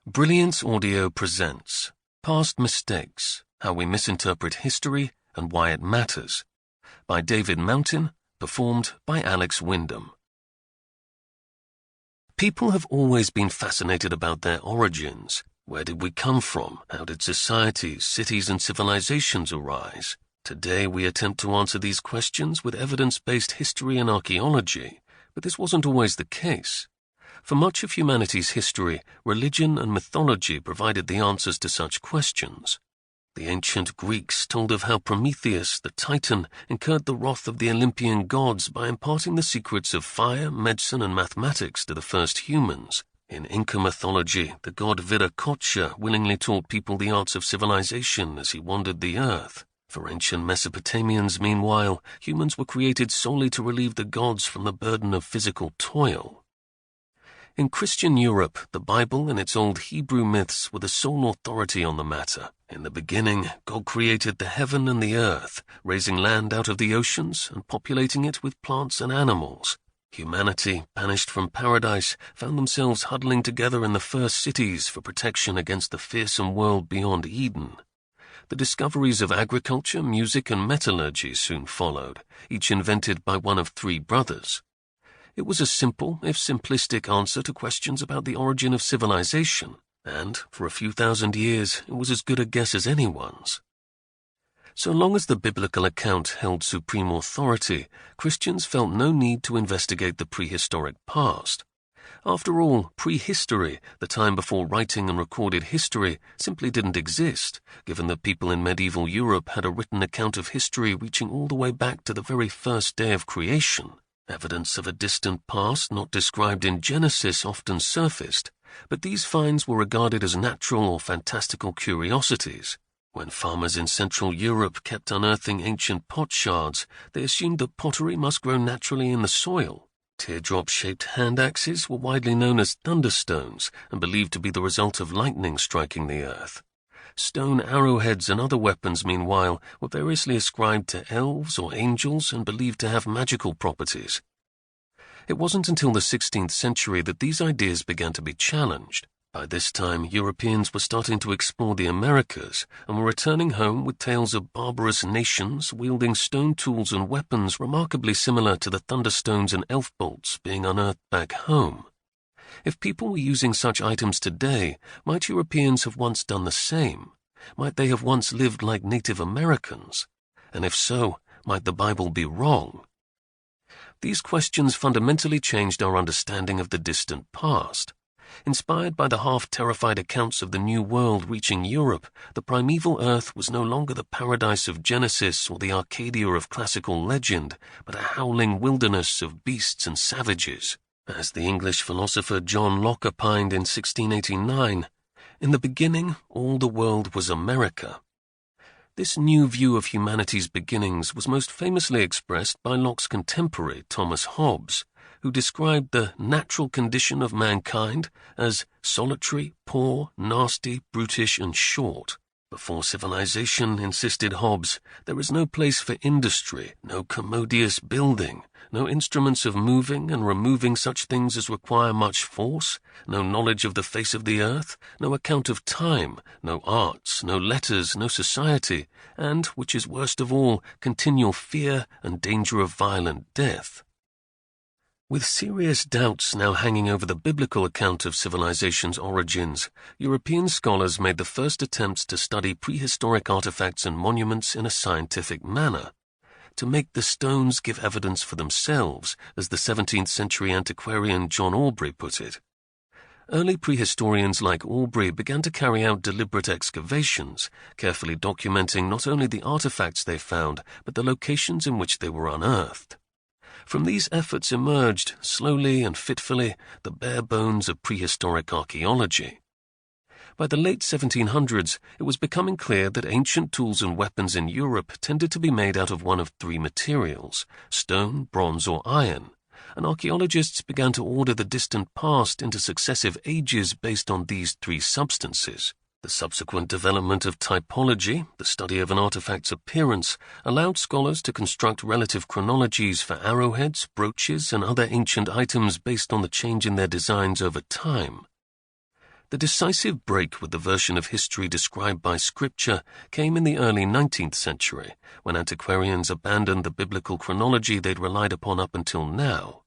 Brilliance Audio presents Past Mistakes, How We Misinterpret History and Why It Matters, by David Mountain, performed by Alex Wyndham. People have always been fascinated about their origins. Where did we come from? How did societies, cities, and civilizations arise? Today we attempt to answer these questions with evidence-based history and archaeology, but this wasn't always the case. For much of humanity's history, religion and mythology provided the answers to such questions. The ancient Greeks told of how Prometheus, the Titan, incurred the wrath of the Olympian gods by imparting the secrets of fire, medicine, and mathematics to the first humans. In Inca mythology, the god Viracocha willingly taught people the arts of civilization as he wandered the earth. For ancient Mesopotamians, meanwhile, humans were created solely to relieve the gods from the burden of physical toil. In Christian Europe, the Bible and its old Hebrew myths were the sole authority on the matter. In the beginning, God created the heaven and the earth, raising land out of the oceans and populating it with plants and animals. Humanity, banished from paradise, found themselves huddling together in the first cities for protection against the fearsome world beyond Eden. The discoveries of agriculture, music, and metallurgy soon followed, each invented by one of three brothers. It was a simple, if simplistic, answer to questions about the origin of civilization, and, for a few thousand years, it was as good a guess as anyone's. So long as the biblical account held supreme authority, Christians felt no need to investigate the prehistoric past. After all, prehistory, the time before writing and recorded history, simply didn't exist, given that people in medieval Europe had a written account of history reaching all the way back to the very first day of creation. Evidence of a distant past not described in Genesis often surfaced, but these finds were regarded as natural or fantastical curiosities. When farmers in Central Europe kept unearthing ancient pot shards, they assumed that pottery must grow naturally in the soil. Teardrop-shaped hand axes were widely known as thunderstones and believed to be the result of lightning striking the earth. Stone arrowheads and other weapons, meanwhile, were variously ascribed to elves or angels and believed to have magical properties. It wasn't until the 16th century that these ideas began to be challenged. By this time, Europeans were starting to explore the Americas and were returning home with tales of barbarous nations wielding stone tools and weapons remarkably similar to the thunderstones and elf bolts being unearthed back home. If people were using such items today, might Europeans have once done the same? Might they have once lived like Native Americans? And if so, might the Bible be wrong? These questions fundamentally changed our understanding of the distant past. Inspired by the half-terrified accounts of the New World reaching Europe, the primeval Earth was no longer the paradise of Genesis or the Arcadia of classical legend, but a howling wilderness of beasts and savages. As the English philosopher John Locke opined in 1689, "In the beginning, all the world was America." This new view of humanity's beginnings was most famously expressed by Locke's contemporary Thomas Hobbes, who described the natural condition of mankind as solitary, poor, nasty, brutish, and short. Before civilization, insisted Hobbes, there is no place for industry, no commodious building, no instruments of moving and removing such things as require much force, no knowledge of the face of the earth, no account of time, no arts, no letters, no society, and, which is worst of all, continual fear and danger of violent death. With serious doubts now hanging over the biblical account of civilization's origins, European scholars made the first attempts to study prehistoric artifacts and monuments in a scientific manner, to make the stones give evidence for themselves, as the 17th century antiquarian John Aubrey put it. Early prehistorians like Aubrey began to carry out deliberate excavations, carefully documenting not only the artifacts they found, but the locations in which they were unearthed. From these efforts emerged, slowly and fitfully, the bare bones of prehistoric archaeology. By the late 1700s, it was becoming clear that ancient tools and weapons in Europe tended to be made out of one of three materials: stone, bronze, or iron, and archaeologists began to order the distant past into successive ages based on these three substances. The subsequent development of typology, the study of an artifact's appearance, allowed scholars to construct relative chronologies for arrowheads, brooches, and other ancient items based on the change in their designs over time. The decisive break with the version of history described by Scripture came in the early 19th century, when antiquarians abandoned the biblical chronology they'd relied upon up until now